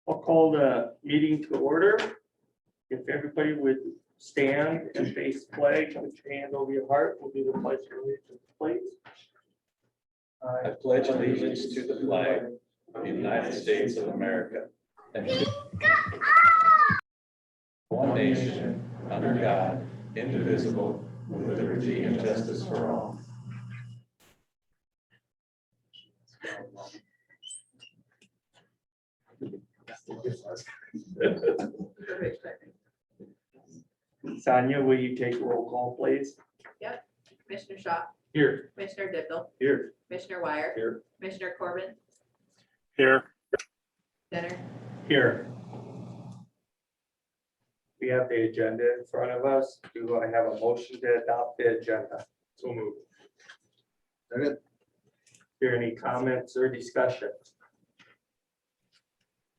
I'll call the meeting to order. If everybody would stand and face flag, put your hand over your heart, we'll do the pledge of allegiance, please. I pledge allegiance to the flag of the United States of America and to one nation, under God, indivisible, with liberty and justice for all. Sonia, will you take a roll call, please? Commissioner Shaw, Here. Commissioner Dippel, Here. Commissioner Wire, Here. Commissioner Corbin, Here. Center. Here. We have the agenda in front of us. Do I have a motion to adopt the agenda? So moved. Second. Hear any comments or discussion?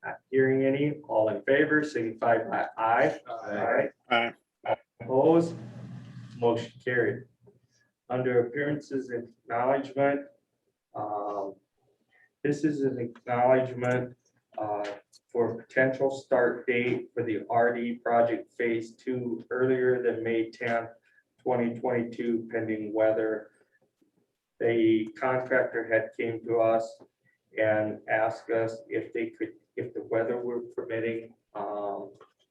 Not hearing any, all in favor, signify by aye. Aye. Opposed? Motion carried. Under appearances and acknowledgement, this is an acknowledgement for potential start date for the RD project phase 2 earlier than May 10th, 2022, pending weather. The contractor had came to us and asked us if they could, if the weather were permitting,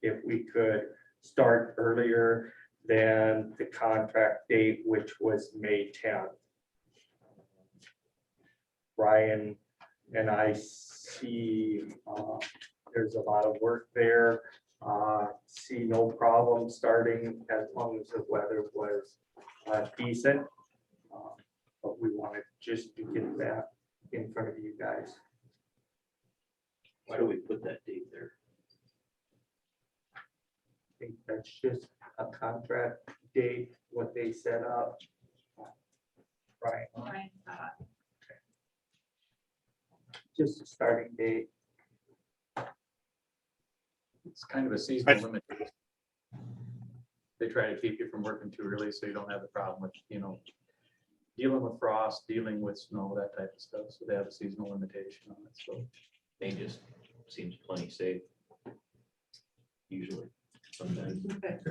if we could start earlier than the contract date, which was May 10th. Ryan and I see there's a lot of work there. See no problem starting as long as the weather was decent. But we wanted just to get that in front of you guys. Why do we put that date there? I think that's just a contract date, what they set up. Right, just a starting date. It's kind of a seasonal limit. They try to keep you from working too early so you don't have the problem with, dealing with frost, dealing with snow, that type of stuff. So they have a seasonal limitation on it, so. May just seems plenty safe. Usually, sometimes.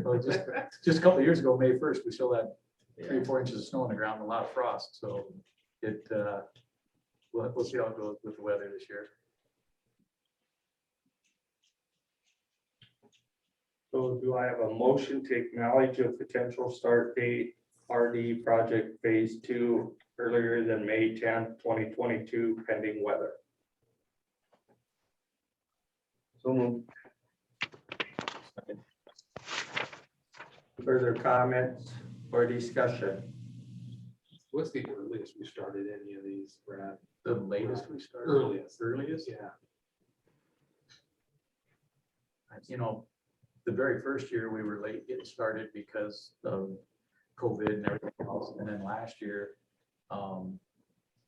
Well, just a couple of years ago, May 1st, we still had Yeah. 3 or 4 inches of snow on the ground, and a lot of frost, so we'll see how it goes with the weather this year. So do I have a motion to acknowledge a potential start date RD project phase 2 earlier than May 10th, 2022, pending weather? So moved. Further comments or discussion? What's the earliest we started any of these, Brad? The latest we started. Earliest. Earliest? Yeah. The very first year we were late getting started because of COVID and everything else. And then last year, on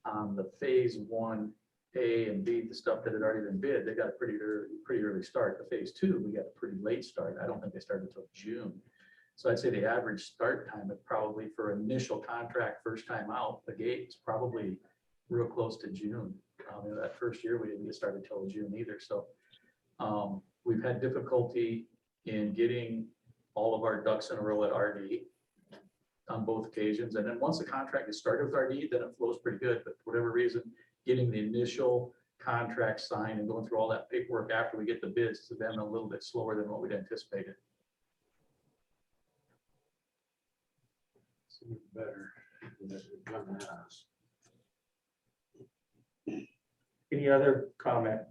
the phase 1A and B, the stuff that had already been bid, they got a pretty early start. The phase 2, we got a pretty late start. I don't think they started until June. So I'd say the average start time is probably for initial contract, first time out the gate, is probably real close to June. That first year, we didn't get started till June either. So we've had difficulty in getting all of our ducks in a row at RD on both occasions. And then once the contract is started with RD, then it flows pretty good. But for whatever reason, getting the initial contract signed and going through all that paperwork after we get the bids has been a little bit slower than what we'd anticipated. Seems better than it done has. Any other comments?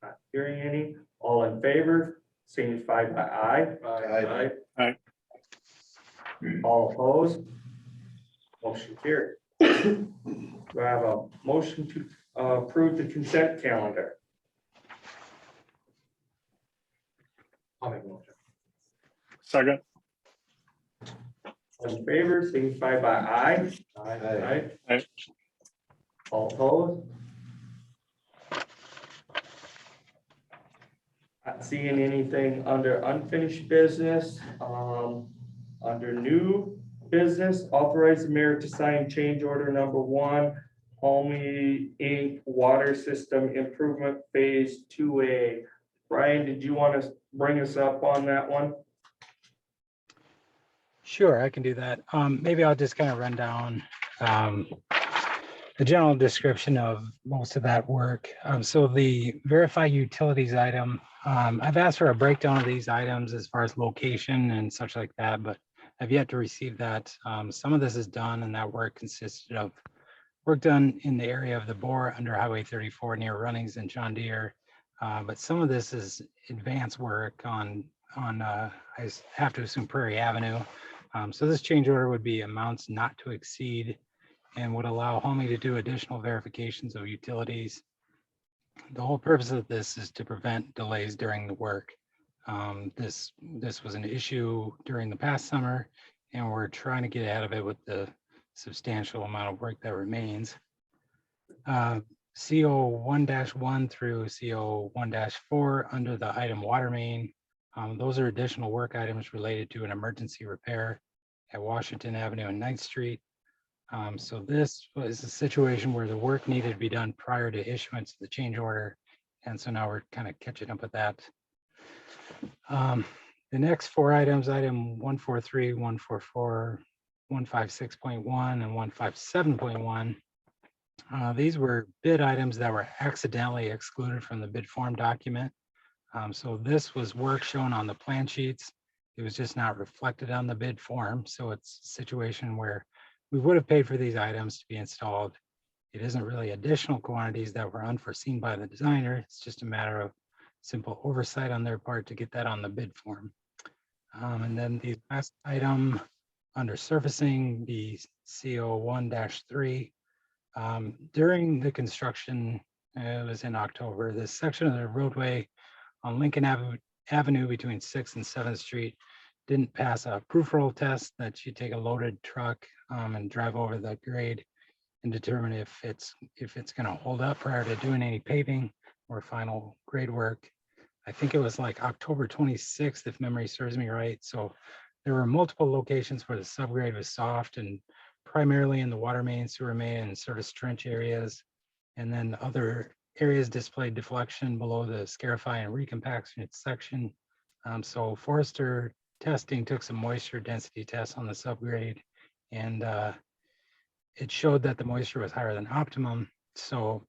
Not hearing any. All in favor, signify by aye. Aye. Aye. All opposed? Motion carried. Do I have a motion to approve the consent calendar? I'll make a motion. Second. All in favor, signify by aye. Aye. All opposed? Not seeing anything under unfinished business. Under new business, authorize the mayor to sign change order number 1 Homey Inc. Water System Improvement Phase 2A. Ryan, did you want to bring us up on that one? Sure, I can do that. Maybe I'll just kind of run down the general description of most of that work. So the verify utilities item, I've asked for a breakdown of these items as far as location and such like that, but I've yet to receive that. Some of this is done, and that work consisted of work done in the area of the bore under Highway 34 near Runnings and John Deere. But some of this is advanced work on I have to assume Prairie Avenue. So this change order would be amounts not to exceed and would allow Homey to do additional verifications of utilities. The whole purpose of this is to prevent delays during the work. This was an issue during the past summer, and we're trying to get ahead of it with the substantial amount of work that remains. CO 1-1 through CO 1-4 under the item water main. Those are additional work items related to an emergency repair at Washington Avenue and 9th Street. So this was a situation where the work needed to be done prior to issuance of the change order. And so now we're kind of catching up with that. The next four items, item 143, 144, 156.1, and 157.1. These were bid items that were accidentally excluded from the bid form document. So this was work shown on the plan sheets. It was just not reflected on the bid form. So it's a situation where we would have paid for these items to be installed. It isn't really additional quantities that were unforeseen by the designer. It's just a matter of simple oversight on their part to get that on the bid form. And then the last item under surfacing, the CO 1-3. During the construction, it was in October, this section of the roadway on Lincoln Avenue between 6th and 7th Street didn't pass a proof roll test that you take a loaded truck and drive over the grade and determine if it's going to hold up prior to doing any paving or final grade work. I think it was like October 26th, if memory serves me right. So there were multiple locations where the subgrade was soft, and primarily in the water main, sewer main, and service trench areas. And then other areas displayed deflection below the scarify and recompaction section. So Forrester testing took some moisture density tests on the subgrade, and it showed that the moisture was higher than optimum. So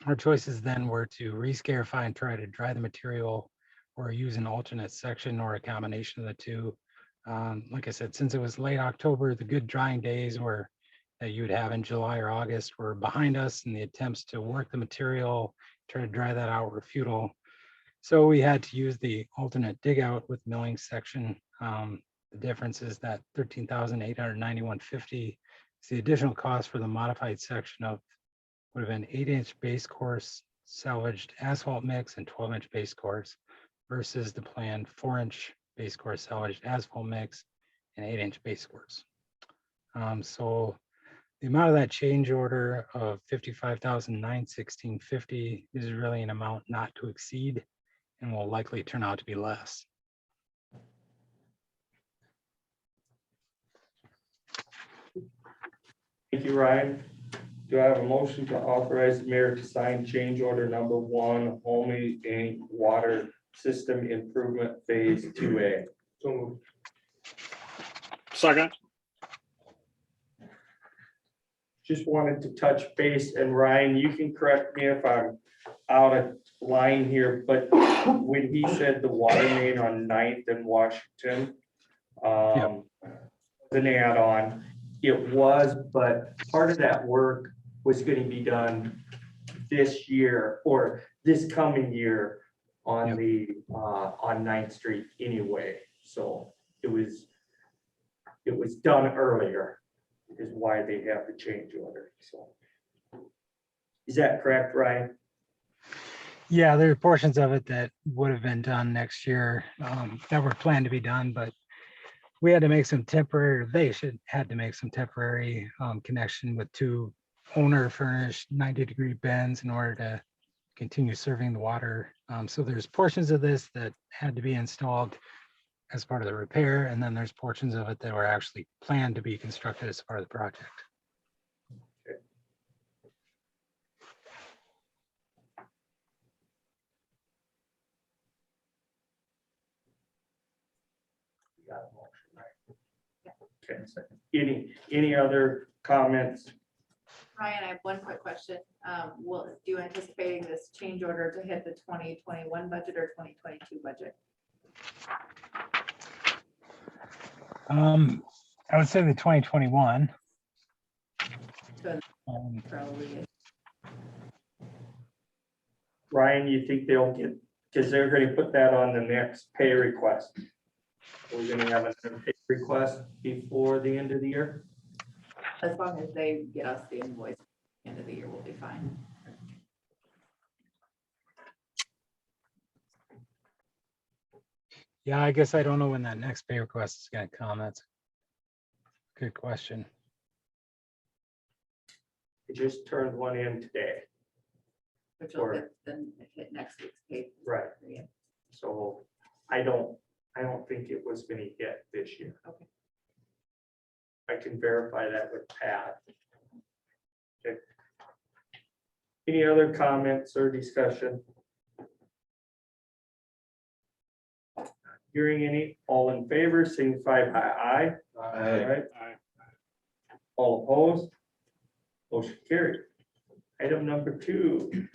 our choices then were to rescarify and try to dry the material, or use an alternate section or a combination of the two. Like I said, since it was late October, the good drying days that you would have in July or August were behind us, and the attempts to work the material, try to dry that out, were futile. So we had to use the alternate dig out with milling section. The difference is that $13,891.50 is the additional cost for the modified section of would have been 8-inch base course salvaged asphalt mix and 12-inch base course versus the planned 4-inch base course salvaged asphalt mix and 8-inch base course. So the amount of that change order of $55,916.50 is really an amount not to exceed and will likely turn out to be less. Thank you, Ryan. Do I have a motion to authorize the mayor to sign change order number 1, Homey Inc. Water System Improvement Phase 2A? So moved. Second. Just wanted to touch base, and Ryan, you can correct me if I'm out of line here, but when he said the water main on 9th and Washington, an add-on, it was, but part of that work was going to be done this year or this coming year on the on 9th Street anyway. So it was done earlier, is why they have the change order. So is that correct, Ryan? Yeah, there are portions of it that would have been done next year that were planned to be done, but we had to make some temporary, had to make some temporary connection with 2 owner furnished 90-degree bends in order to continue serving the water. So there's portions of this that had to be installed as part of the repair, and then there's portions of it that were actually planned to be constructed as part of the project. Okay. Any other comments? Ryan, I have one quick question. Do you anticipating this change order to hit the 2021 budget or 2022 budget? I would say the 2021. So Um, probably, Ryan, you think they'll get, because they're going to put that on the next pay request. We're going to have a pay request before the end of the year. as long as they get us the invoice, at the end of the year, we'll be fine. Yeah, I guess I don't know when that next pay request is gonna come. That's a good question. I just turned one in today. Which will hit next week's pay. Right. period. So I don't think it was gonna hit this year. Okay. I can verify that with Pat. Okay. Any other comments or discussion? Hearing any, all in favor, signify by aye. Aye. Aye. All opposed? Motion carried. Item number 2.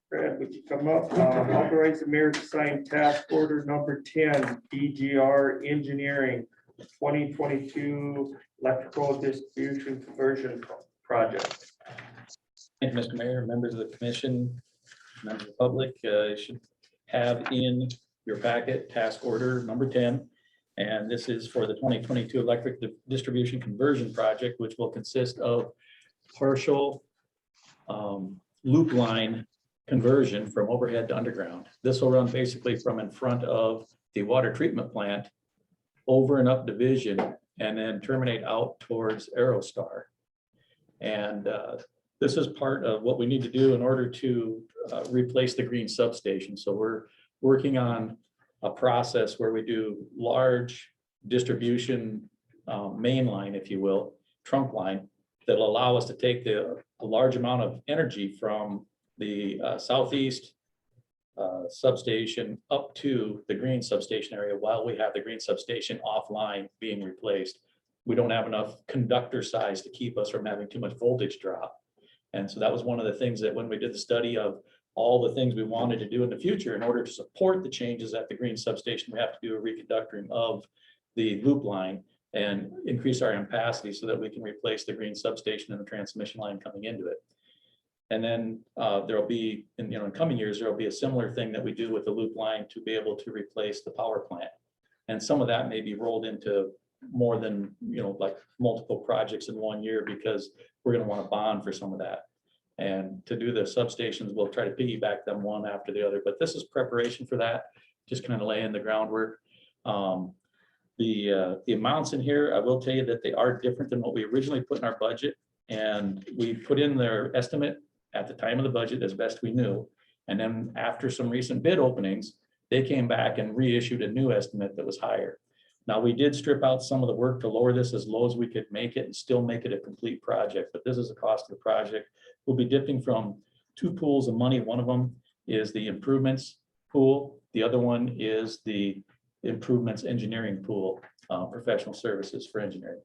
Brad, would you come up? Authorize the mayor to sign task order number 10, DGR Engineering 2022 electrical distribution conversion project. Thank you, Mr. Mayor, members of the commission, members of the public, you should have in your packet task order number 10. And this is for the 2022 electric distribution conversion project, which will consist of partial loop line conversion from overhead to underground. This will run basically from in front of the water treatment plant over and up Division and then terminate out towards Aerostar. And this is part of what we need to do in order to replace the green substation. So we're working on a process where we do large distribution main line, if you will, trunk line, that'll allow us to take a large amount of energy from the southeast substation up to the green substation area while we have the green substation offline being replaced. We don't have enough conductor size to keep us from having too much voltage drop. And so that was one of the things that when we did the study of all the things we wanted to do in the future in order to support the changes at the green substation, we have to do a reconductoring of the loop line and increase our ampacity so that we can replace the green substation and the transmission line coming into it. And then there'll be, in coming years, there'll be a similar thing that we do with the loop line to be able to replace the power plant. And some of that may be rolled into more than, like multiple projects in 1 year, because we're going to want to bond for some of that. And to do the substations, we'll try to piggyback them one after the other, but this is preparation for that, just kind of laying the groundwork. The amounts in here, I will tell you that they are different than what we originally put in our budget. And we put in their estimate at the time of the budget as best we knew. And then after some recent bid openings, they came back and reissued a new estimate that was higher. Now, we did strip out some of the work to lower this as low as we could make it and still make it a complete project, but this is the cost of the project. We'll be dipping from 2 pools of money. One of them is the improvements pool. The other one is the improvements engineering pool, professional services for engineering.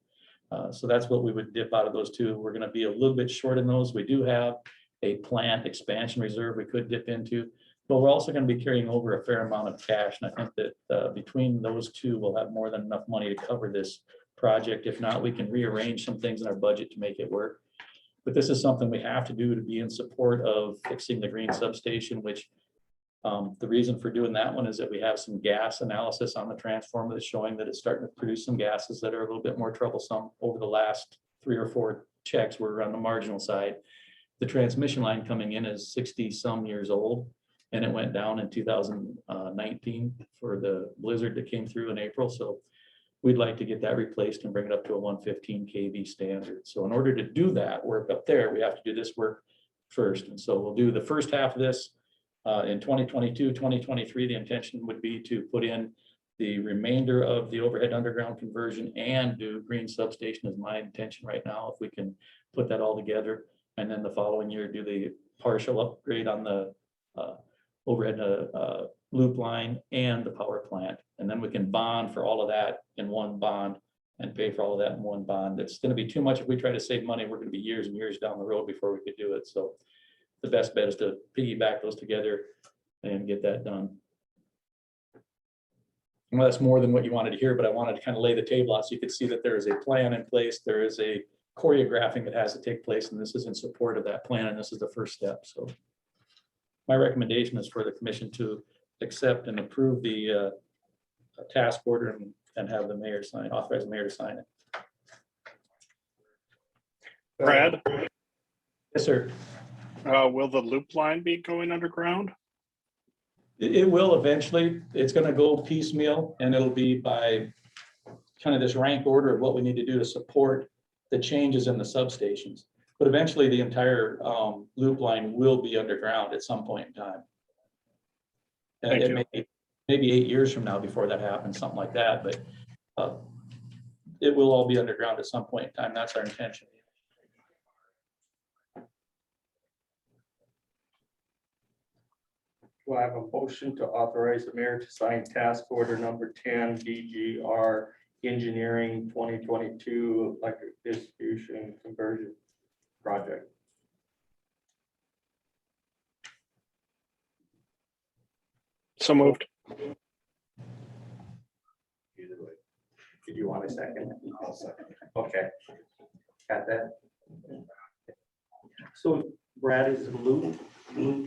So that's what we would dip out of those 2. We're going to be a little bit short in those. We do have a plant expansion reserve we could dip into, but we're also going to be carrying over a fair amount of cash. And I think that between those 2, we'll have more than enough money to cover this project. If not, we can rearrange some things in our budget to make it work. But this is something we have to do to be in support of fixing the green substation, which the reason for doing that one is that we have some gas analysis on the transformer that's showing that it's starting to produce some gases that are a little bit more troublesome. Over the last 3 or 4 checks, we're on the marginal side. The transmission line coming in is 60-some years old, and it went down in 2019 for the blizzard that came through in April. So we'd like to get that replaced and bring it up to a 115 kV standard. So in order to do that work up there, we have to do this work first. And so we'll do the first half of this in 2022, 2023. The intention would be to put in the remainder of the overhead underground conversion and do green substation is my intention right now, if we can put that all together. And then the following year, do the partial upgrade on the overhead loop line and the power plant. And then we can bond for all of that in one bond and pay for all of that in one bond. It's gonna be too much. If we try to save money, we're gonna be years and years down the road before we could do it. So the best bet is to piggyback those together and get that done. Well, that's more than what you wanted to hear, but I wanted to kind of lay the table out so you could see that there is a plan in place. There is a choreographing that has to take place, and this is in support of that plan, and this is the first step. So my recommendation is for the commission to accept and approve the task order and have the mayor sign, authorize the mayor to sign it. Brad, Yes, sir. will the loop line be going underground? It will eventually. It's gonna go piecemeal, and it'll be by kind of this rank order of what we need to do to support the changes in the substations. But eventually, the entire loop line will be underground at some point in time. And Thank it you. may be maybe 8 years from now before that happens, something like that, but it will all be underground at some point in time. That's our intention. Do I have a motion to authorize the mayor to sign task order number 10 DGR Engineering 2022 electric distribution conversion project? So moved. Either way. Did you want a second? I'll second. Okay. Got that? So Brad, is the loop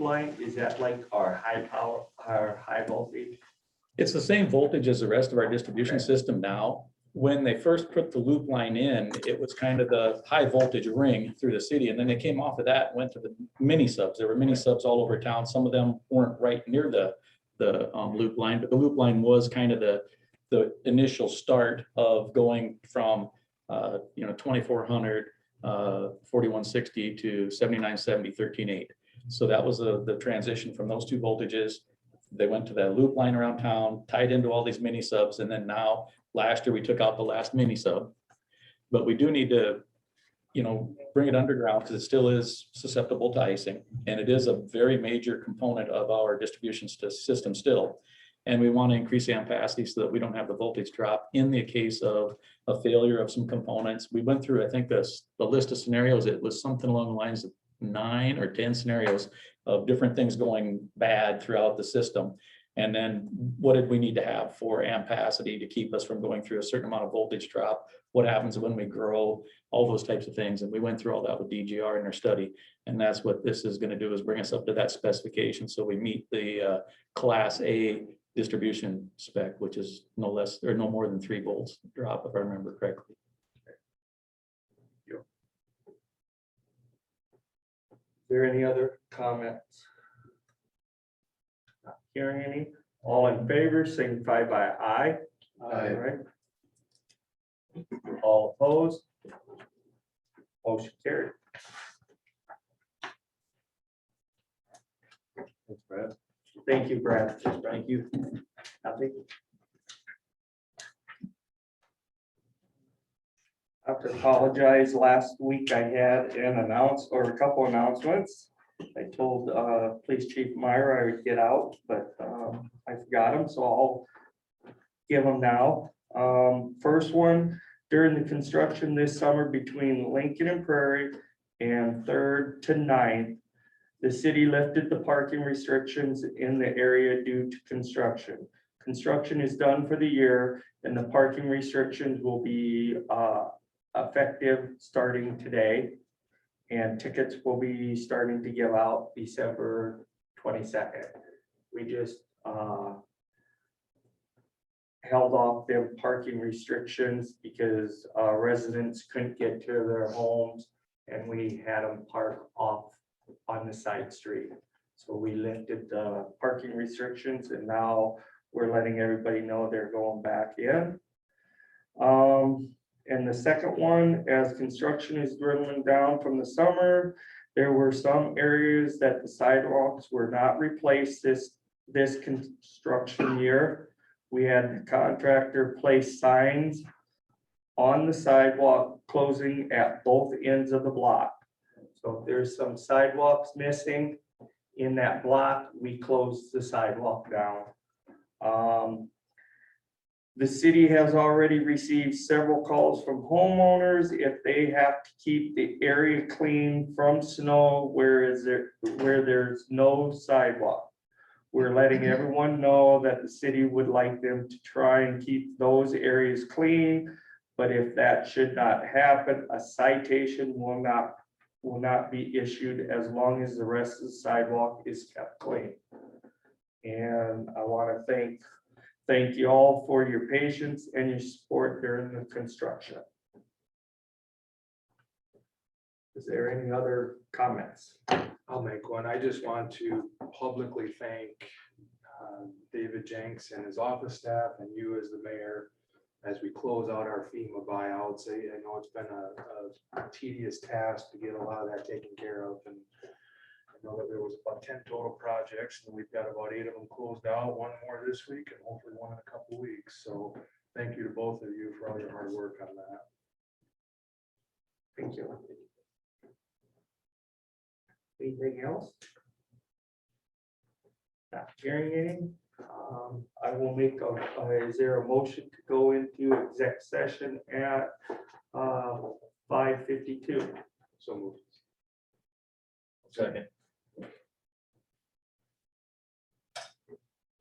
line, is that like our high power, our high voltage? It's the same voltage as the rest of our distribution Okay. system now. When they first put the loop line in, it was kind of the high voltage ring through the city. And then they came off of that, and went to the mini subs. There were mini subs all over town. Some of them weren't right near the loop line, but the loop line was kind of the initial start of going from 2400, 4160 to 7970, 13.8. So that was the transition from those two voltages. They went to that loop line around town, tied into all these mini subs, and then now last year we took out the last mini sub. But we do need to, bring it underground because it still is susceptible to icing, and it is a very major component of our distribution system still. And we want to increase the ampacity so that we don't have the voltage drop in the case of a failure of some components. We went through, I think, the list of scenarios. It was something along the lines of 9 or 10 scenarios of different things going bad throughout the system. And then what did we need to have for ampacity to keep us from going through a certain amount of voltage drop? What happens when we grow? All those types of things. And we went through all that with DGR in our study. And that's what this is going to do, is bring us up to that specification. So we meet the Class A distribution spec, which is no less or no more than 3 volts drop, if I remember correctly. Is there any other comments? Not hearing any. All in favor, signify by aye. Right. All opposed? Motion carried. Thanks, Brad. Thank you, Brad. Thank you. Nothing. I have to apologize. Last week I had a couple announcements. I told Police Chief Meyer I would get out, but I forgot them, so I'll give them now. First one, during the construction this summer between Lincoln and Prairie and 3rd to 9th, the city lifted the parking restrictions in the area due to construction. Construction is done for the year, and the parking restrictions will be effective starting today. And tickets will be starting to give out December 22nd. We just held off their parking restrictions because residents couldn't get to their homes, and we had them park off on the side street. So we lifted the parking restrictions, and now we're letting everybody know they're going back in. And the second one, as construction is dwindling down from the summer, there were some areas that the sidewalks were not replaced this construction year. We had the contractor place signs on the sidewalk closing at both ends of the block. So if there's some sidewalks missing in that block, we closed the sidewalk down. The city has already received several calls from homeowners if they have to keep the area clean from snow where there's no sidewalk. We're letting everyone know that the city would like them to try and keep those areas clean. But if that should not happen, a citation will not be issued as long as the rest of the sidewalk is kept clean. And I want to thank you all for your patience and your support during the construction. Is there any other comments? I'll make one. I just want to publicly thank David Jenks and his office staff and you as the mayor as we close out our FEMA buyouts. I know it's been a tedious task to get a lot of that taken care of. And I know that there was about 10 total projects and we've got about 8 of them closed out, one more this week and hopefully one in a couple of weeks. So thank you to both of you for all your hard work on that. Thank you. Anything else? Not hearing any. I will make is there a motion to go into exec session at 5:52? So moved. Second.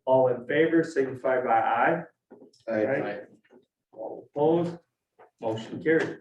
All in favor, signify by aye. Aye. All opposed, motion carried.